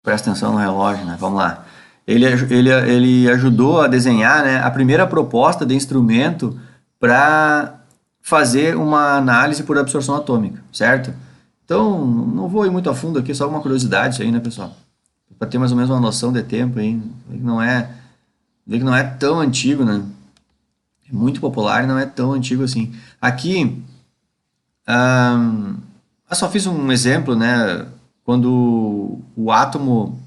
Presta atenção no relógio, né? Vamos lá. Ele ajudou a desenhar, né, a primeira proposta de instrumento para fazer uma análise por absorção atômica, certo? Então, não vou ir muito a fundo aqui, só uma curiosidade isso aí, né, pessoal? Para ter mais ou menos uma noção de tempo aí. Vê que não é tão antigo, né? É muito popular e não é tão antigo assim. Aqui, eu só fiz um exemplo, né? Quando o átomo,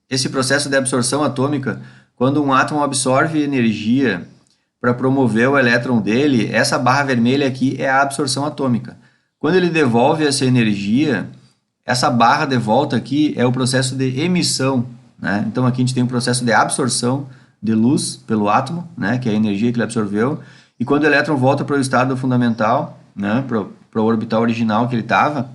esse processo de absorção atômica, quando um átomo absorve energia para promover o elétron dele, essa barra vermelha aqui é a absorção atômica. Quando ele devolve essa energia, essa barra de volta aqui é o processo de emissão, né? Então aqui a gente tem um processo de absorção de luz pelo átomo, né? Que é a energia que ele absorveu. E quando o elétron volta para o estado fundamental, né? Para o orbital original que ele estava,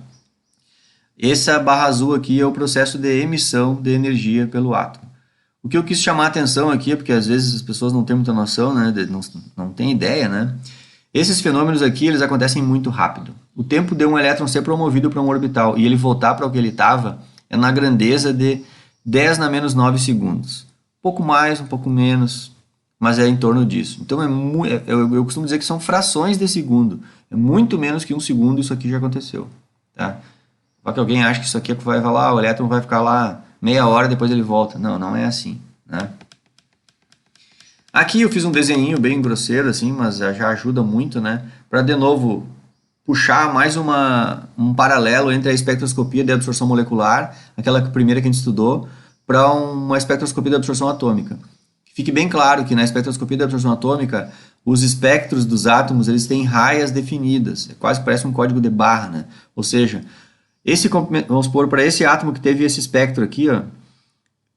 essa barra azul aqui é o processo de emissão de energia pelo átomo. O que eu quis chamar a atenção aqui, porque às vezes as pessoas não têm muita noção, né, não têm ideia, né? Esses fenômenos aqui, eles acontecem muito rápido. O tempo de um elétron ser promovido para um orbital e ele voltar para o que ele estava é na grandeza de 10 na menos 9 segundos. Um pouco mais, um pouco menos, mas é em torno disso. Então, eu costumo dizer que são frações de segundo. É muito menos que um segundo isso aqui já aconteceu, tá? Só que alguém acha que isso aqui vai falar, o elétron vai ficar lá meia hora e depois ele volta. Não, não é assim, né? Aqui eu fiz um desenho bem grosseiro assim, mas já ajuda muito, né? Para de novo puxar mais um paralelo entre a espectroscopia de absorção molecular, aquela primeira que a gente estudou, para uma espectroscopia de absorção atômica. Fique bem claro que na espectroscopia de absorção atômica, os espectros dos átomos eles têm raias definidas, quase parece um código de barra, né? Ou seja, vamos supor, para esse átomo que teve esse espectro aqui, ó,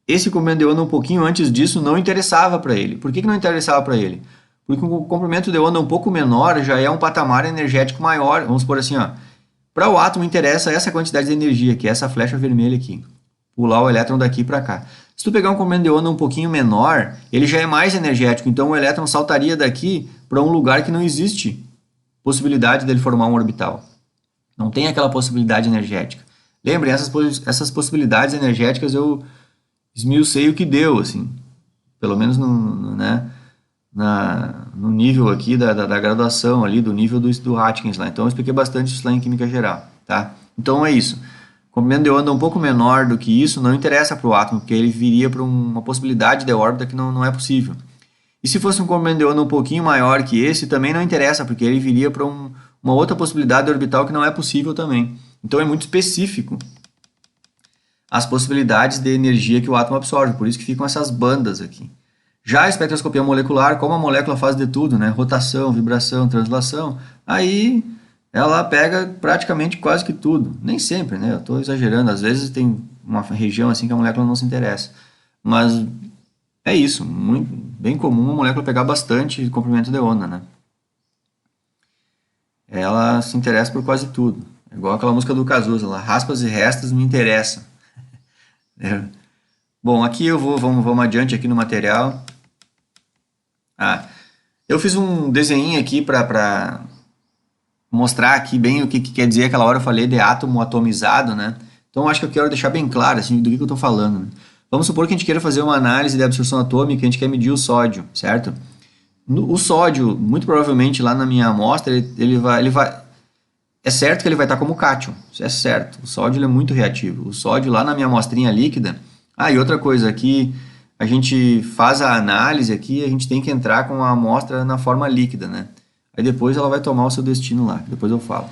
esse comprimento de onda um pouquinho antes disso não interessava para ele. Por que não interessava para ele? Porque o comprimento de onda um pouco menor já é um patamar energético maior. Vamos supor assim, ó, para o átomo interessa essa quantidade de energia, que é essa flecha vermelha aqui. Pular o elétron daqui para cá. Se tu pegar um comprimento de onda um pouquinho menor, ele já é mais energético, então o elétron saltaria daqui para um lugar que não existe possibilidade dele formar um orbital. Não tem aquela possibilidade energética. Lembrem, essas possibilidades energéticas eu esmiucei o que deu, assim, pelo menos no nível aqui da graduação ali, do nível do Atkins lá. Então eu expliquei bastante isso lá em Química Geral, tá? Então é isso. Comprimento de onda um pouco menor do que isso não interessa para o átomo, porque ele viria para uma possibilidade de órbita que não é possível. E se fosse um comprimento de onda um pouquinho maior que esse, também não interessa, porque ele viria para uma outra possibilidade orbital que não é possível também. Então é muito específico as possibilidades de energia que o átomo absorve, por isso que ficam essas bandas aqui. Já a espectroscopia molecular, como a molécula faz de tudo, né? Rotação, vibração, translação, aí ela pega praticamente quase que tudo. Nem sempre, né? Eu estou exagerando, às vezes tem uma região assim que a molécula não se interessa. Mas é isso, bem comum a molécula pegar bastante comprimento de onda, né? Ela se interessa por quase tudo. É igual aquela música do Cazuza lá, raspas e restas me interessam. É. Bom, aqui vamos adiante aqui no material. Eu fiz um desenho aqui para mostrar aqui bem o que quer dizer. Aquela hora eu falei de átomo atomizado, né? Então acho que eu quero deixar bem claro assim, do que eu estou falando, né? Vamos supor que a gente queira fazer uma análise de absorção atômica, a gente quer medir o sódio, certo? O sódio, muito provavelmente lá na minha amostra, ele vai é certo que ele vai estar como cátion, isso é certo. O sódio ele é muito reativo. O sódio lá na minha amostrinha líquida. E outra coisa aqui, a gente faz a análise aqui, a gente tem que entrar com a amostra na forma líquida, né? Aí depois ela vai tomar o seu destino lá, depois eu falo.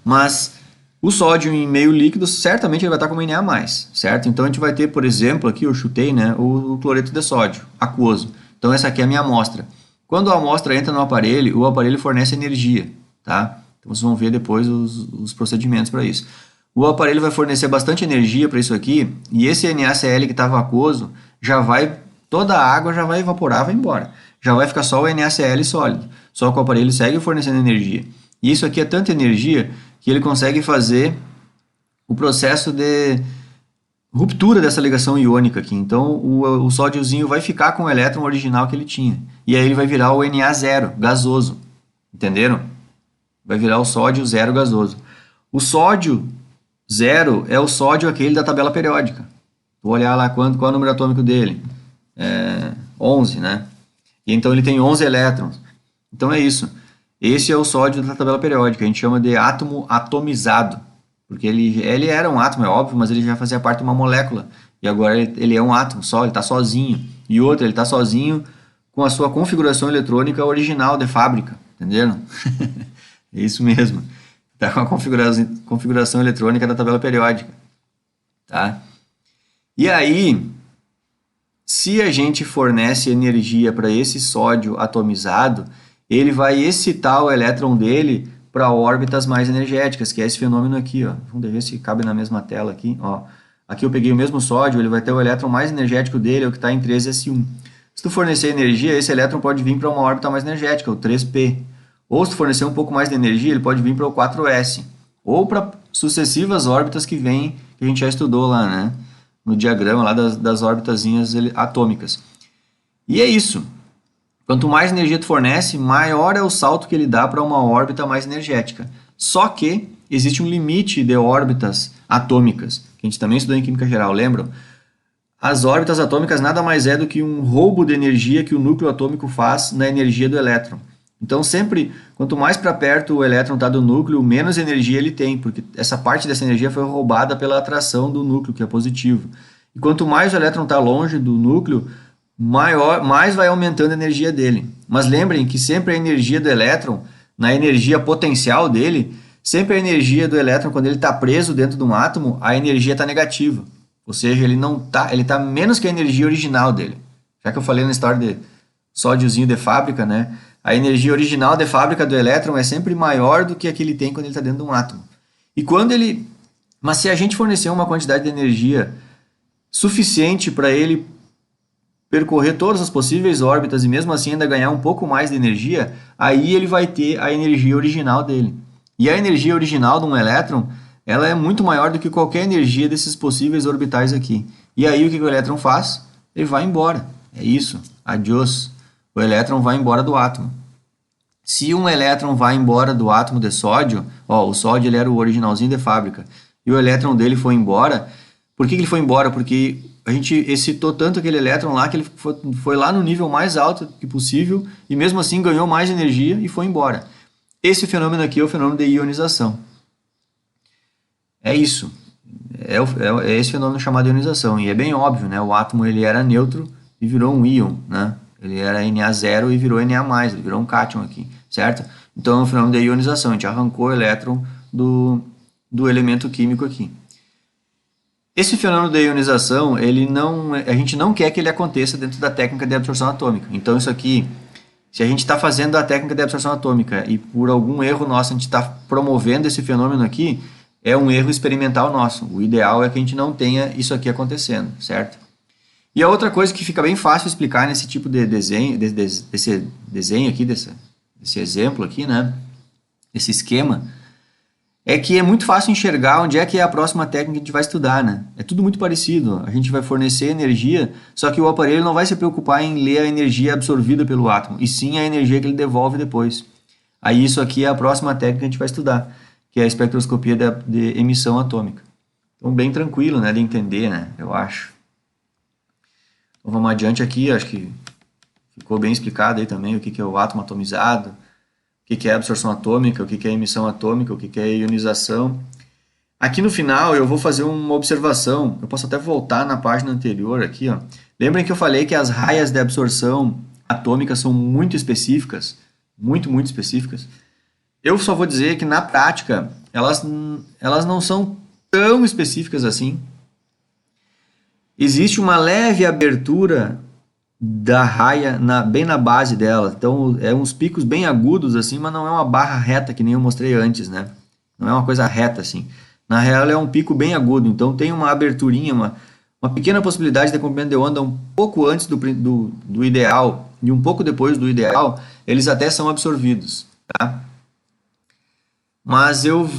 Mas o sódio em meio líquido, certamente ele vai estar como Na+, certo? Então a gente vai ter, por exemplo, aqui eu chutei, né, o cloreto de sódio, aquoso. Então essa aqui é a minha amostra. Quando a amostra entra no aparelho, o aparelho fornece energia, tá? Então vocês vão ver depois os procedimentos para isso. O aparelho vai fornecer bastante energia para isso aqui, e esse NaCl que estava aquoso, toda a água já vai evaporar, vai embora. Já vai ficar só o NaCl sólido, só que o aparelho segue fornecendo energia. E isso aqui é tanta energia que ele consegue fazer o processo de ruptura dessa ligação iônica aqui. Então o sódiozinho vai ficar com o elétron original que ele tinha. E aí ele vai virar o Na0, gasoso. Entenderam? Vai virar o sódio zero gasoso. O sódio 0 é o sódio aquele da tabela periódica. Vou olhar lá qual é o número atômico dele. 11, né? E então ele tem 11 elétrons. Então é isso. Esse é o sódio da tabela periódica. A gente chama de átomo atomizado. Porque ele era um átomo, é óbvio, mas ele já fazia parte de uma molécula. E agora ele é um átomo só, ele está sozinho. E outro, ele está sozinho com a sua configuração eletrônica original de fábrica. Entenderam? É isso mesmo. Está com a configuração eletrônica da tabela periódica. Tá? E aí, se a gente fornece energia para esse sódio atomizado, ele vai excitar o elétron dele para órbitas mais energéticas, que é esse fenômeno aqui, ó. Vamos ver se cabe na mesma tela aqui, ó. Aqui eu peguei o mesmo sódio, ele vai ter o elétron mais energético dele, é o que está em 3s1. Se tu fornecer energia, esse elétron pode vir para uma órbita mais energética, o 3p. Ou se tu fornecer um pouco mais de energia, ele pode vir para o 4s. Ou para sucessivas órbitas que a gente já estudou lá, né? No diagrama lá das órbitazinhas atômicas. E é isso. Quanto mais energia tu fornece, maior é o salto que ele dá para uma órbita mais energética. Só que existe um limite de órbitas atômicas, que a gente também estudou em química geral, lembram? As órbitas atômicas nada mais é do que um roubo de energia que o núcleo atômico faz na energia do elétron. Então sempre, quanto mais para perto o elétron está do núcleo, menos energia ele tem, porque essa parte dessa energia foi roubada pela atração do núcleo, que é positivo. E quanto mais o elétron está longe do núcleo, mais vai aumentando a energia dele. Mas lembrem que sempre a energia do elétron, na energia potencial dele, sempre a energia do elétron, quando ele está preso dentro de um átomo, a energia está negativa. Ou seja, ele está menos que a energia original dele. Já que eu falei na história de sódiozinho de fábrica, né? A energia original de fábrica do elétron é sempre maior do que a que ele tem quando ele está dentro de um átomo. Mas se a gente fornecer uma quantidade de energia suficiente para ele percorrer todas as possíveis órbitas e mesmo assim ainda ganhar um pouco mais de energia, aí ele vai ter a energia original dele. E a energia original de um elétron, ela é muito maior do que qualquer energia desses possíveis orbitais aqui. E aí o que o elétron faz? Ele vai embora. É isso. Adiós. O elétron vai embora do átomo. Se um elétron vai embora do átomo de sódio, o sódio ele era o originalzinho de fábrica, e o elétron dele foi embora, por que ele foi embora? Porque a gente excitou tanto aquele elétron lá que ele foi lá no nível mais alto que possível e mesmo assim ganhou mais energia e foi embora. Esse fenômeno aqui é o fenômeno de ionização. É isso. É esse fenômeno chamado ionização. E é bem óbvio, né? O átomo ele era neutro e virou um íon, né? Ele era Na0 e virou Na+, ele virou um cátion aqui, certo? Então é um fenômeno de ionização. A gente arrancou o elétron do elemento químico aqui. Esse fenômeno de ionização, a gente não quer que ele aconteça dentro da técnica de absorção atômica. Então isso aqui, se a gente está fazendo a técnica de absorção atômica e por algum erro nosso a gente está promovendo esse fenômeno aqui, é um erro experimental nosso. O ideal é que a gente não tenha isso aqui acontecendo, certo? E a outra coisa que fica bem fácil explicar nesse tipo de desenho, desse desenho aqui, desse exemplo aqui, né? Esse esquema, é que é muito fácil enxergar onde é que é a próxima técnica que a gente vai estudar, né? É tudo muito parecido. A gente vai fornecer energia, só que o aparelho não vai se preocupar em ler a energia absorvida pelo átomo, e sim a energia que ele devolve depois. Aí isso aqui é a próxima técnica que a gente vai estudar, que é a espectroscopia de emissão atômica. Então, bem tranquilo, né, de entender, né, eu acho. Então, vamos adiante aqui, acho que ficou bem explicado aí também o que é o átomo atomizado, o que é absorção atômica, o que é emissão atômica, o que é ionização. Aqui no final eu vou fazer uma observação, eu posso até voltar na página anterior aqui, ó. Lembrem que eu falei que as raias de absorção atômica são muito específicas, muito específicas. Eu só vou dizer que na prática elas não são tão específicas assim. Existe uma leve abertura da raia bem na base dela, então é uns picos bem agudos assim, mas não é uma barra reta que nem eu mostrei antes, né? Não é uma coisa reta assim. Na real é um pico bem agudo, então tem uma aberturinha, uma pequena possibilidade de comprimento de onda um pouco antes do ideal e um pouco depois do ideal, eles até são absorvidos, tá? Mas eu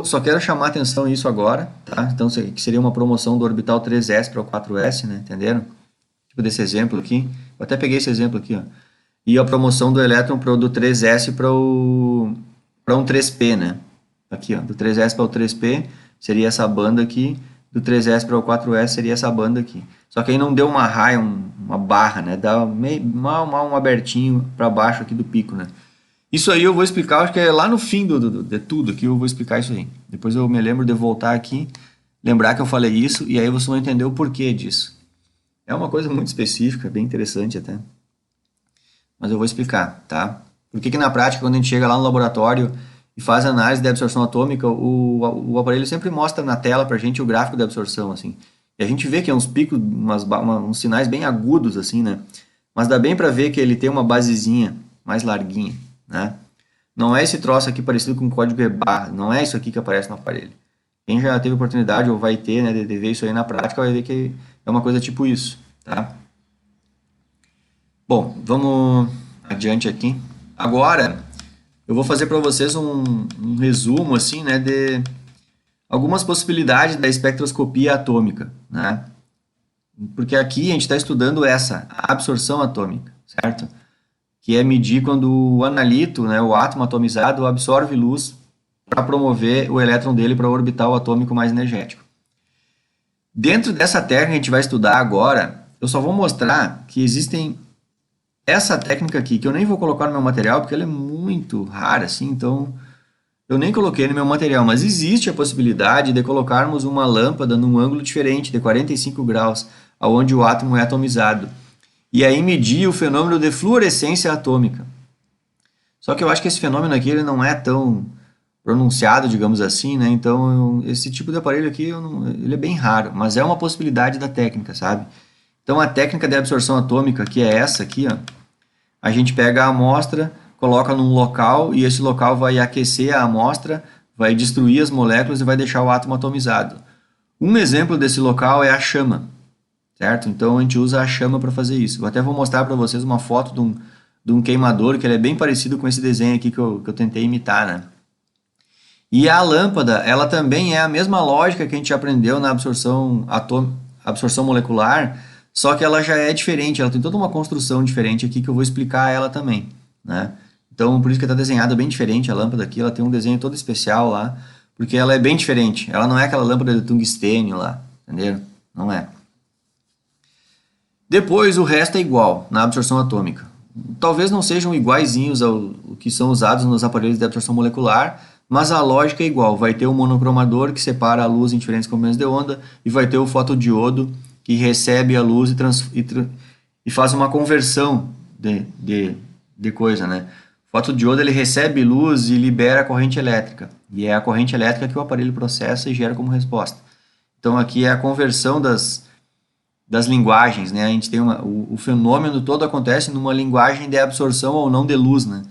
só quero chamar atenção nisso agora, tá? Então, que seria uma promoção do orbital 3s para o 4s, né? Entenderam? Tipo desse exemplo aqui. Eu até peguei esse exemplo aqui, ó. E a promoção do elétron do 3s para um 3p, né? Aqui, ó, do 3s para o 3p seria essa banda aqui, do 3S para o 4S seria essa banda aqui. Só que aí não deu uma raia, uma barra, né? Dá meio, mal um abertinho para baixo aqui do pico, né? Isso aí eu vou explicar, acho que é lá no fim de tudo aqui eu vou explicar isso aí. Depois eu me lembro de voltar aqui, lembrar que eu falei isso, e aí vocês vão entender o porquê disso. É uma coisa muito específica, bem interessante até. Mas eu vou explicar, tá? Por que na prática, quando a gente chega lá no laboratório e faz análise de absorção atômica, o aparelho sempre mostra na tela pra gente o gráfico de absorção, assim. E a gente vê que é uns picos, uns sinais bem agudos, assim, né? Mas dá bem pra ver que ele tem uma basezinha mais larguinha, né? Não é esse troço aqui parecido com código EBAR, não é isso aqui que aparece no aparelho. Quem já teve oportunidade ou vai ter, né, de ver isso aí na prática, vai ver que é uma coisa tipo isso, tá? Bom, vamos adiante aqui. Agora, eu vou fazer para vocês um resumo, assim, né, de algumas possibilidades da espectroscopia atômica, né? Porque aqui a gente está estudando a absorção atômica, certo? Que é medir quando o analito, né, o átomo atomizado, absorve luz para promover o elétron dele para o orbital atômico mais energético. Dentro dessa técnica que a gente vai estudar agora, eu só vou mostrar que existem essa técnica aqui, que eu nem vou colocar no meu material, porque ela é muito rara, assim, então eu nem coloquei no meu material, mas existe a possibilidade de colocarmos uma lâmpada num ângulo diferente, de 45 graus, onde o átomo é atomizado. E aí medir o fenômeno de fluorescência atômica. Só que eu acho que esse fenômeno aqui ele não é tão pronunciado, digamos assim, né? Então, esse tipo de aparelho aqui, ele é bem raro, mas é uma possibilidade da técnica, sabe? Então, a técnica de absorção atômica, que é essa aqui, ó, a gente pega a amostra, coloca num local e esse local vai aquecer a amostra, vai destruir as moléculas e vai deixar o átomo atomizado. Um exemplo desse local é a chama, certo? Então, a gente usa a chama para fazer isso. Eu até vou mostrar para vocês uma foto de um queimador, que ele é bem parecido com esse desenho aqui que eu tentei imitar, né? E a lâmpada, ela também é a mesma lógica que a gente aprendeu na absorção molecular, só que ela já é diferente, ela tem toda uma construção diferente aqui que eu vou explicar ela também, né? Então, por isso que está desenhada bem diferente a lâmpada aqui, ela tem um desenho todo especial lá, porque ela é bem diferente, ela não é aquela lâmpada de tungstênio lá, entendeu? Não é. Depois, o resto é igual na absorção atômica. Talvez não sejam iguaizinhos ao que são usados nos aparelhos de absorção molecular, mas a lógica é igual. Vai ter o monocromador que separa a luz em diferentes comprimentos de onda e vai ter o fotodiodo que recebe a luz e faz uma conversão de coisa, né? O fotodiodo ele recebe luz e libera a corrente elétrica. E é a corrente elétrica que o aparelho processa e gera como resposta. Então aqui é a conversão das linguagens, né? A gente tem o fenômeno todo acontece numa linguagem de absorção ou não de luz, né?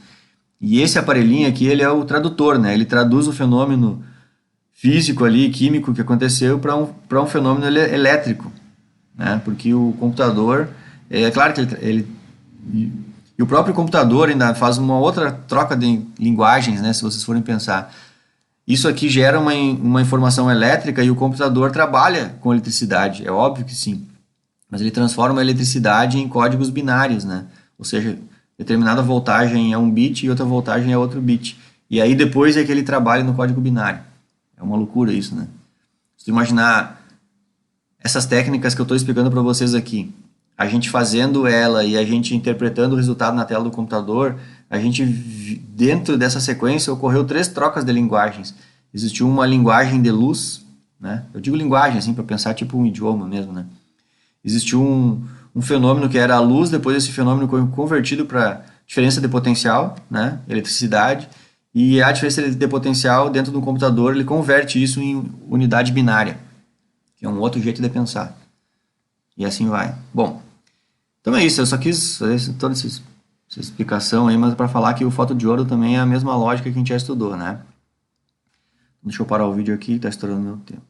E esse aparelhinho aqui, ele é o tradutor, né? Ele traduz o fenômeno físico ali, químico que aconteceu para um fenômeno elétrico, né? Porque o computador, é claro que e o próprio computador ainda faz uma outra troca de linguagens, né? Se vocês forem pensar. Isso aqui gera uma informação elétrica e o computador trabalha com eletricidade, é óbvio que sim. Mas ele transforma a eletricidade em códigos binários, né? Ou seja, determinada voltagem é um bit e outra voltagem é outro bit. E aí depois é que ele trabalha no código binário. É uma loucura isso, né? Se tu imaginar essas técnicas que eu estou explicando para vocês aqui, a gente fazendo ela e a gente interpretando o resultado na tela do computador, a gente, dentro dessa sequência, ocorreu 3 trocas de linguagens. Existiu uma linguagem de luz, né? Eu digo linguagem, assim, para pensar tipo um idioma mesmo, né? Existiu um fenômeno que era a luz, depois esse fenômeno foi convertido para diferença de potencial, né, eletricidade, e a diferença de potencial dentro do computador, ele converte isso em unidade binária, que é um outro jeito de pensar. E assim vai. Bom, então é isso, eu só quis fazer toda essa explicação aí, mas para falar que o fotodiodo também é a mesma lógica que a gente já estudou, né? Deixa eu parar o vídeo aqui, está estourando meu tempo.